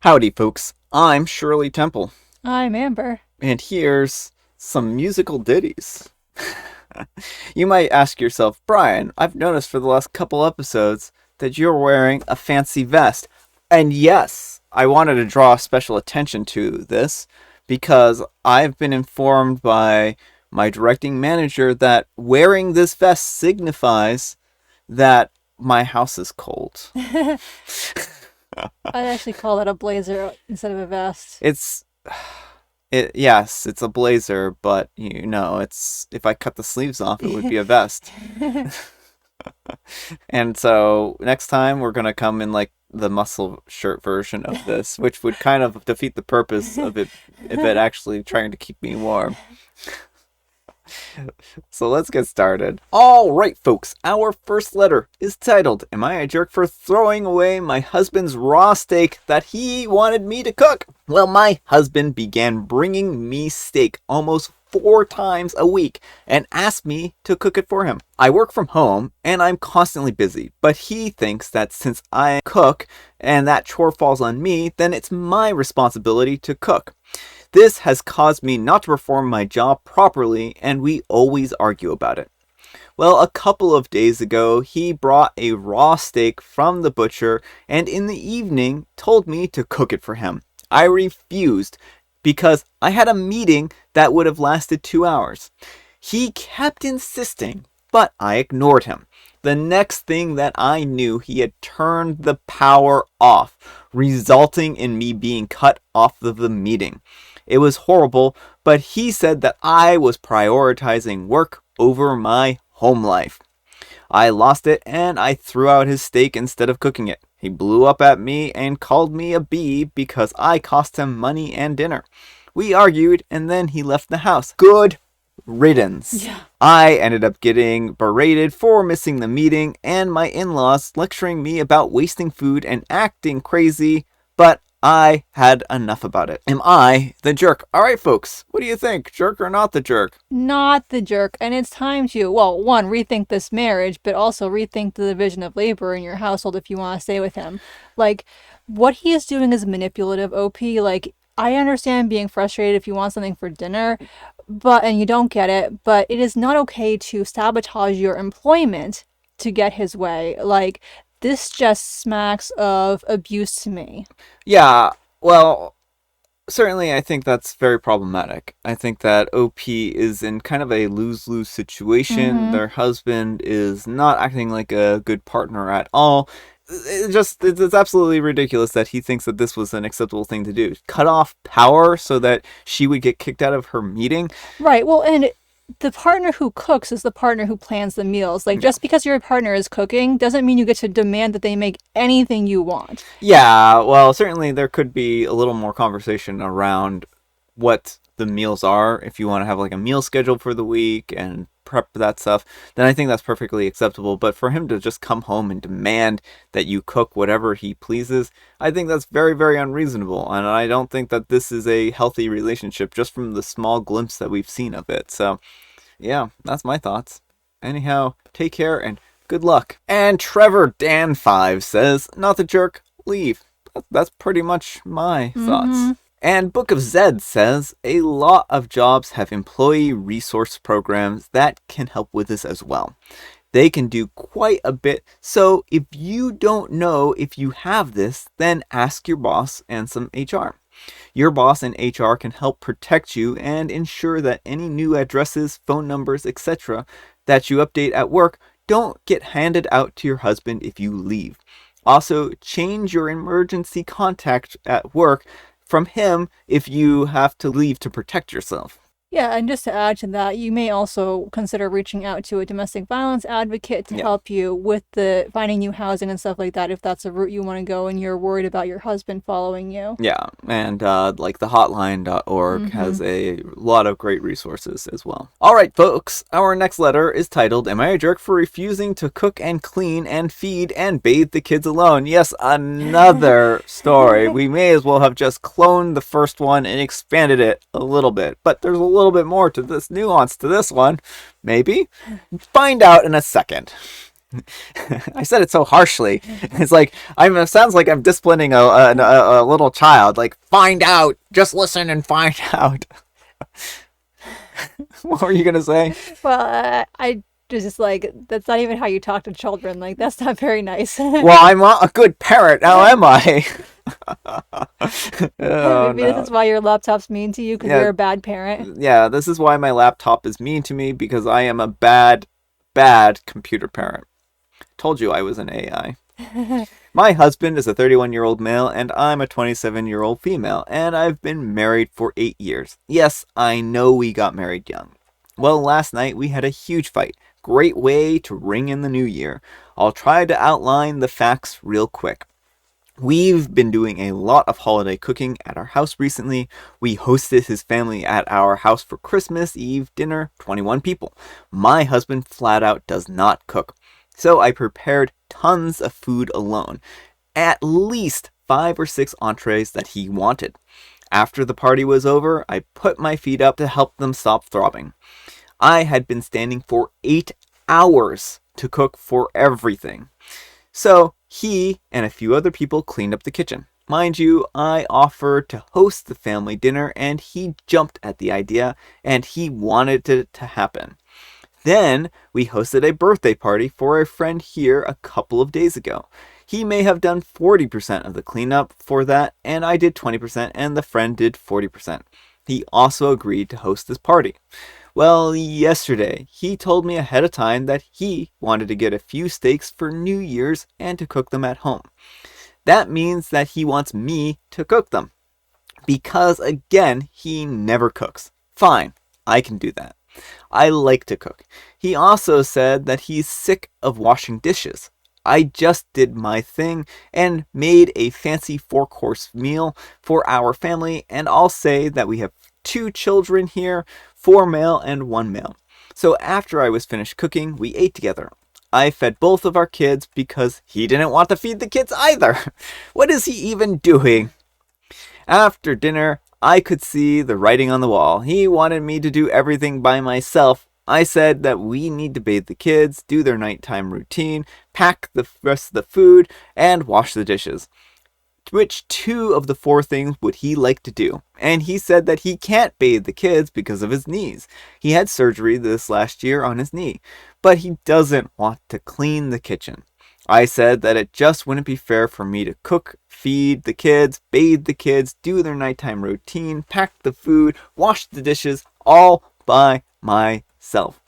Howdy, folks. I'm Shirley Temple, I'm Amber. and here's some musical ditties. You might ask yourself, Brian, I've noticed for the last couple episodes that you're wearing a fancy vest. And yes, I wanted to draw special attention to this because I've been informed by my directing manager that wearing this vest signifies that my house is cold. I'd actually call that a blazer instead of a vest. It's yes, it's a blazer, but it's if I cut the sleeves off, it would be a vest. And so next time we're gonna come in like the muscle shirt version of this, which would kind of defeat the purpose of it if it actually trying to keep me warm. So let's get started. All right, folks, our first letter is titled, Am I a Jerk for Throwing Away My Husband's Raw Steak That He Wanted Me to Cook? Well, my husband began bringing me steak almost 4 times a week and asked me to cook it for him. I work from home and I'm constantly busy, but he thinks that since I cook and that chore falls on me, then it's my responsibility to cook. This has caused me not to perform my job properly, and we always argue about it. Well, a couple of days ago, he brought a raw steak from the butcher, and in the evening told me to cook it for him. I refused, because I had a meeting that would have lasted 2 hours. He kept insisting, but I ignored him. The next thing that I knew, he had turned the power off, resulting in me being cut off of the meeting. It was horrible, but he said that I was prioritizing work over my home life. I lost it and I threw out his steak instead of cooking it. He blew up at me and called me a bee because I cost him money and dinner. We argued and then he left the house. Good riddance. Yeah. I ended up getting berated for missing the meeting and my in-laws lecturing me about wasting food and acting crazy, but I had enough about it. Am I the jerk? All right, folks, what do you think? Jerk or not the jerk? Not the jerk. And it's time to, well, one, rethink this marriage, but also rethink the division of labor in your household if you want to stay with him. Like, what he is doing is manipulative, OP. Like, I understand being frustrated if you want something for dinner, and you don't get it, but it is not okay to sabotage your employment to get his way. Like, this just smacks of abuse to me. Yeah, well, certainly I think that's very problematic. I think that OP is in kind of a lose-lose situation. Mm-hmm. Their husband is not acting like a good partner at all. It's absolutely ridiculous that he thinks that this was an acceptable thing to do. Cut off power so that she would get kicked out of her meeting. Right. Well, and the partner who cooks is the partner who plans the meals. Like, just because your partner is cooking doesn't mean you get to demand that they make anything you want. Yeah, well, certainly there could be a little more conversation around what the meals are. If you want to have like a meal schedule for the week and prep that stuff, then I think that's perfectly acceptable. But for him to just come home and demand that you cook whatever he pleases, I think that's very, very unreasonable. And I don't think that this is a healthy relationship just from the small glimpse that we've seen of it. So, yeah, that's my thoughts. Anyhow, take care and good luck. And Trevor Dan5 says, not the jerk, leave. That's pretty much my thoughts. Mm-hmm. And Book of Zed says, a lot of jobs have employee resource programs that can help with this as well. They can do quite a bit, so if you don't know if you have this, then ask your boss and some HR. Your boss and HR can help protect you and ensure that any new addresses, phone numbers, etc. that you update at work don't get handed out to your husband if you leave. Also, change your emergency contact at work from him if you have to leave to protect yourself. Yeah, and just to add to that, you may also consider reaching out to a domestic violence advocate to help you with the finding new housing and stuff like that if that's a route you want to go and you're worried about your husband following you. Yeah, and like the hotline.org has a lot of great resources as well. All right, folks, our next letter is titled, Am I a Jerk for Refusing to Cook and Clean and Feed and Bathe the Kids Alone? Yes, another story. We may as well have just cloned the first one and expanded it a little bit, but there's a little bit more to this nuance to this one. Maybe? Find out in a second. I said it so harshly. It's like it sounds like I'm disciplining a little child. Like, find out. Just listen and find out. What were you gonna say? Well, I just like, that's not even how you talk to children. Like, that's not very nice. Well, I'm not a good parent. Now am I? Oh Maybe this no. is why your laptop's mean to you, because Yeah, you're a bad parent. yeah. This is why my laptop is mean to me because I am a bad computer parent. Told you I was an AI. My husband is a 31-year-old male and I'm a 27-year-old female, and I've been married for 8 years. Yes, I know we got married young. Well, last night we had a huge fight. Great way to ring in the new year. I'll try to outline the facts real quick. We've been doing a lot of holiday cooking at our house recently. We hosted his family at our house for Christmas Eve dinner, 21 people. My husband flat out does not cook. So I prepared tons of food alone. At least 5 or 6 entrees that he wanted. After the party was over, I put my feet up to help them stop throbbing. I had been standing for 8 hours to cook for everything. So he and a few other people cleaned up the kitchen. Mind you, I offered to host the family dinner and he jumped at the idea and he wanted it to happen. Then we hosted a birthday party for a friend here a couple of days ago. He may have done 40% of the cleanup for that, and I did 20%, and the friend did 40%. He also agreed to host this party. Well, yesterday, he told me ahead of time that he wanted to get a few steaks for New Year's and to cook them at home. That means that he wants me to cook them. Because, again, he never cooks. Fine, I can do that. I like to cook. He also said that he's sick of washing dishes. I just did my thing and made a fancy 4-course meal for our family, and I'll say that we have 2 children here, 4 male and 1 male. So after I was finished cooking, we ate together. I fed both of our kids because he didn't want to feed the kids either. What is he even doing? After dinner, I could see the writing on the wall. He wanted me to do everything by myself. I said that we need to bathe the kids, do their nighttime routine, pack the rest of the food, and wash the dishes. Which 2 of the 4 things would he like to do? And he said that he can't bathe the kids because of his knees. He had surgery this last year on his knee, but he doesn't want to clean the kitchen. I said that it just wouldn't be fair for me to cook, feed the kids, bathe the kids, do their nighttime routine, pack the food, wash the dishes, all by myself.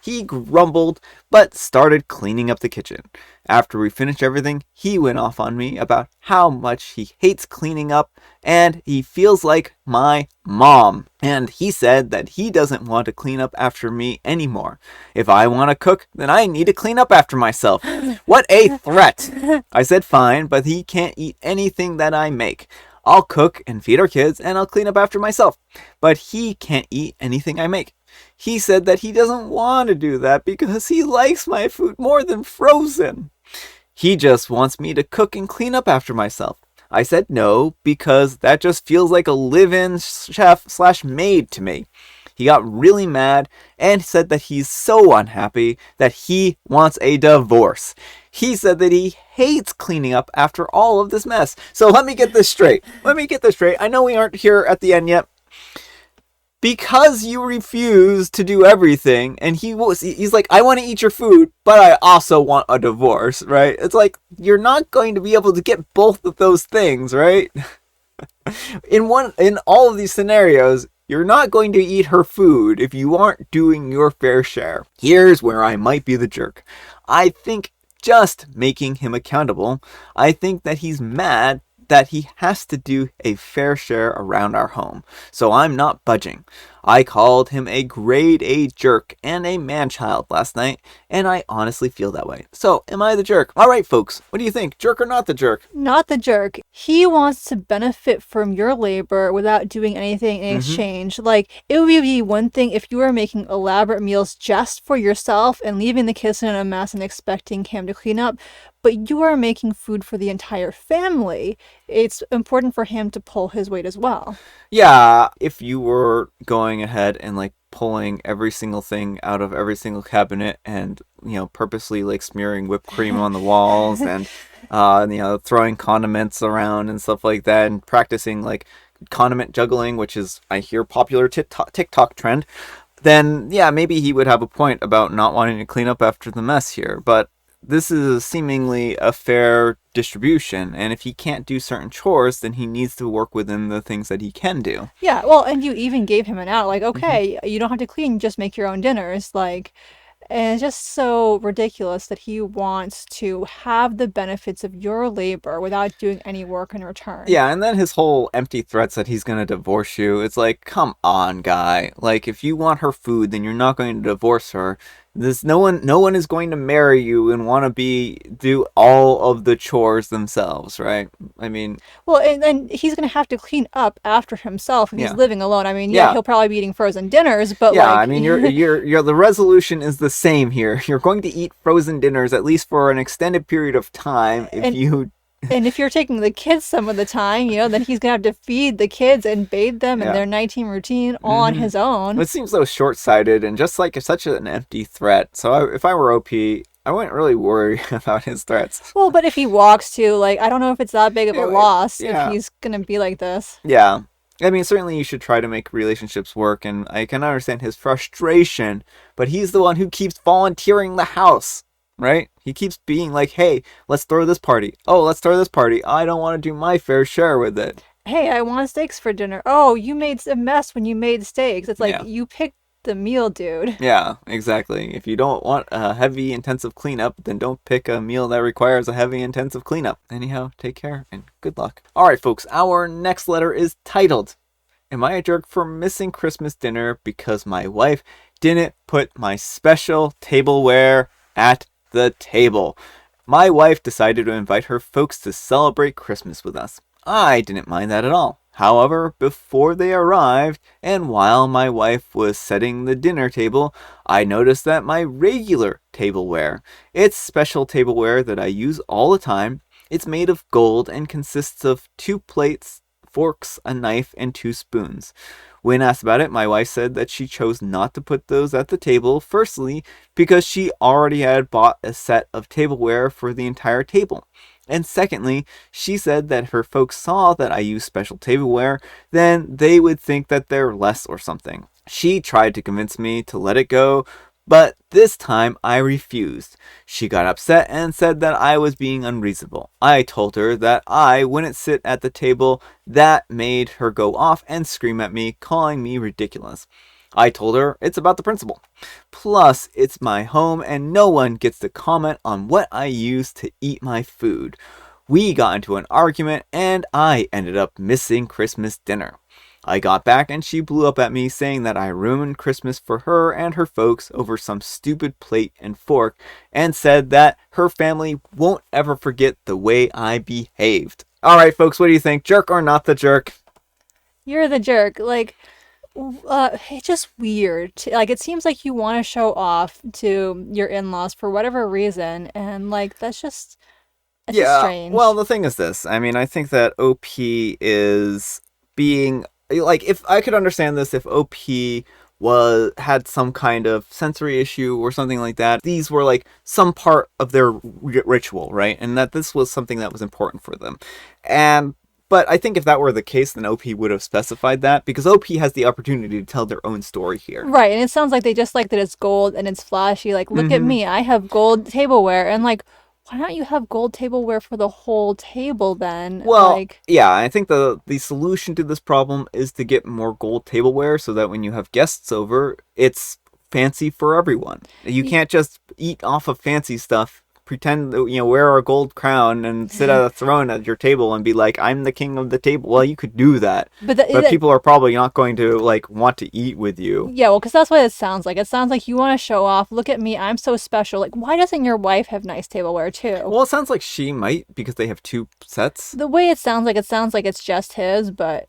He grumbled, but started cleaning up the kitchen. After we finished everything, he went off on me about how much he hates cleaning up, and he feels like my mom. And he said that he doesn't want to clean up after me anymore. If I want to cook, then I need to clean up after myself. What a threat! I said fine, but he can't eat anything that I make. I'll cook and feed our kids, and I'll clean up after myself. But he can't eat anything I make. He said that he doesn't want to do that because he likes my food more than frozen. He just wants me to cook and clean up after myself. I said no, because that just feels like a live-in chef/maid to me. He got really mad and said that he's so unhappy that he wants a divorce. He said that he hates cleaning up after all of this mess. So let me get this straight. I know we aren't here at the end yet. Because you refuse to do everything, and he's like, I want to eat your food, but I also want a divorce, right? It's like, you're not going to be able to get both of those things, right? In all of these scenarios, you're not going to eat her food if you aren't doing your fair share. Here's where I might be the jerk. I think just making him accountable, I think that he's mad that he has to do a fair share around our home, so I'm not budging. I called him a grade A jerk and a man-child last night, and I honestly feel that way. So, am I the jerk? Alright folks, what do you think? Jerk or not the jerk? Not the jerk. He wants to benefit from your labor without doing anything in exchange. Like, it would be one thing if you were making elaborate meals just for yourself and leaving the kitchen in a mess and expecting him to clean up, but you are making food for the entire family. It's important for him to pull his weight as well. Yeah, if you were going ahead and like pulling every single thing out of every single cabinet and, purposely like smearing whipped cream on the walls and, throwing condiments around and stuff like that and practicing like condiment juggling, which is, I hear, popular TikTok trend, then yeah, maybe he would have a point about not wanting to clean up after the mess here. But this is seemingly a fair distribution, and if he can't do certain chores, then he needs to work within the things that he can do. Yeah, well, and you even gave him an out, like, okay, you don't have to clean, just make your own dinners, like, and it's just so ridiculous that he wants to have the benefits of your labor without doing any work in return. Yeah, and then his whole empty threats that he's going to divorce you. It's like, come on, guy. Like, if you want her food, then you're not going to divorce her. No one is going to marry you and want to do all of the chores themselves, right? I mean, well, and then he's gonna have to clean up after himself if he's living alone. I mean, Yeah. he'll probably be eating frozen dinners, but yeah, like, I mean, you're the resolution is the same here. You're going to eat frozen dinners at least for an extended period of time and if you're taking the kids some of the time, then he's gonna have to feed the kids and bathe them in their nighttime routine all on his own. It seems so short-sighted and just like such an empty threat. So if I were OP, I wouldn't really worry about his threats. Well, but if he walks to, like, I don't know if it's that big of a loss yeah. if he's gonna be like this. Yeah. I mean, certainly you should try to make relationships work, and I can understand his frustration, but he's the one who keeps volunteering the house, right? He keeps being like, hey, let's throw this party. Oh, let's throw this party. I don't want to do my fair share with it. Hey, I want steaks for dinner. Oh, you made a mess when you made steaks. It's like, you picked the meal, dude. Yeah, exactly. If you don't want a heavy, intensive cleanup, then don't pick a meal that requires a heavy, intensive cleanup. Anyhow, take care and good luck. All right, folks, our next letter is titled, Am I a Jerk for Missing Christmas Dinner Because My Wife Didn't Put My Special Tableware at the Table? My wife decided to invite her folks to celebrate Christmas with us. I didn't mind that at all. However, before they arrived, and while my wife was setting the dinner table, I noticed that my regular tableware, it's special tableware that I use all the time, it's made of gold and consists of 2 plates, forks, a knife, and 2 spoons. When asked about it, my wife said that she chose not to put those at the table, firstly, because she already had bought a set of tableware for the entire table. And secondly, she said that if her folks saw that I use special tableware, then they would think that they're less or something. She tried to convince me to let it go, but this time I refused. She got upset and said that I was being unreasonable. I told her that I wouldn't sit at the table. That made her go off and scream at me, calling me ridiculous. I told her it's about the principle. Plus, it's my home and no one gets to comment on what I use to eat my food. We got into an argument and I ended up missing Christmas dinner. I got back and she blew up at me saying that I ruined Christmas for her and her folks over some stupid plate and fork and said that her family won't ever forget the way I behaved. Alright folks, what do you think? Jerk or not the jerk? You're the jerk. Like, it's just weird. Like, it seems like you want to show off to your in-laws for whatever reason, and like that's just strange. Well, the thing is this. I mean, I think that OP is being like, if I could understand this, if OP had some kind of sensory issue or something like that. These were like some part of their ritual, right? And that this was something that was important for them. But I think if that were the case, then OP would have specified that, because OP has the opportunity to tell their own story here. Right, and it sounds like they just like that it's gold and it's flashy. Like, look at me, I have gold tableware. And like, why don't you have gold tableware for the whole table then? Well, yeah, I think the solution to this problem is to get more gold tableware so that when you have guests over, it's fancy for everyone. You can't just eat off of fancy stuff. Pretend, wear a gold crown and sit at a throne at your table and be like, I'm the king of the table. Well, you could do that. But people are probably not going to, like, want to eat with you. Yeah, well, because that's what it sounds like. It sounds like you want to show off. Look at me. I'm so special. Like, why doesn't your wife have nice tableware, too? Well, it sounds like she might, because they have 2 sets. The way it sounds like it's just his, but...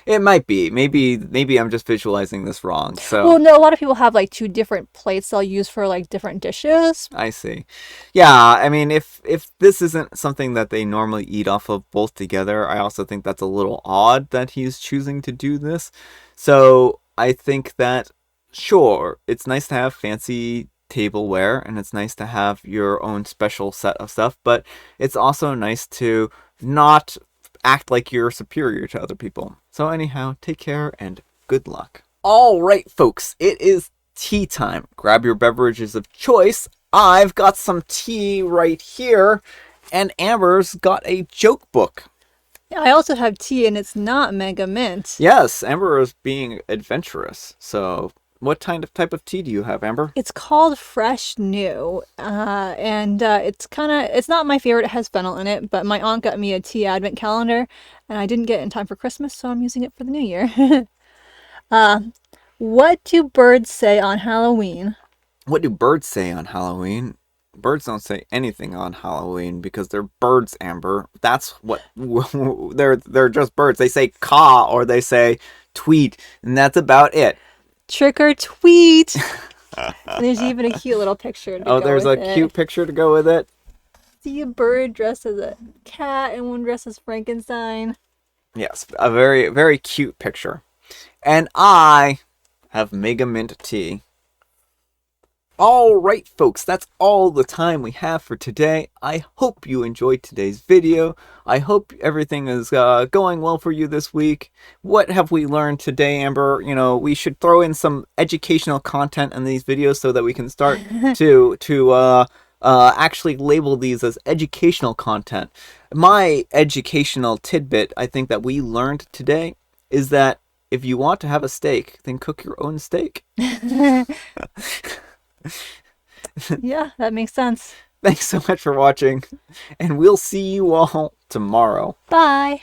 It might be. Maybe I'm just visualizing this wrong. So. Well, no, a lot of people have like 2 different plates they'll use for like different dishes. I see. Yeah, I mean, if this isn't something that they normally eat off of both together, I also think that's a little odd that he's choosing to do this. So I think that Sure, it's nice to have fancy tableware and it's nice to have your own special set of stuff, but it's also nice to not act like you're superior to other people. So, anyhow, take care and good luck. All right, folks, it is tea time. Grab your beverages of choice. I've got some tea right here, and Amber's got a joke book. I also have tea, and it's not mega mint. Yes, Amber is being adventurous. So, what type of tea do you have, Amber? It's called Fresh New, and it's not my favorite. It has fennel in it, but my aunt got me a tea advent calendar, and I didn't get it in time for Christmas, so I'm using it for the new year. What do birds say on Halloween? What do birds say on Halloween? Birds don't say anything on Halloween because they're birds, Amber. That's what they're just birds. They say caw or they say tweet, and that's about it. Trick or tweet. And there's even a cute little picture to go there's with a cute picture to go with it. See a bird dressed as a cat and one dressed as Frankenstein. Yes, a very, very cute picture. And I have Mega Mint tea. All right, folks, that's all the time we have for today. I hope you enjoyed today's video. I hope everything is going well for you this week. What have we learned today, Amber? You know, we should throw in some educational content in these videos so that we can start to actually label these as educational content. My educational tidbit, I think that we learned today, is that if you want to have a steak, then cook your own steak. Yeah, that makes sense. Thanks so much for watching, and we'll see you all tomorrow. Bye.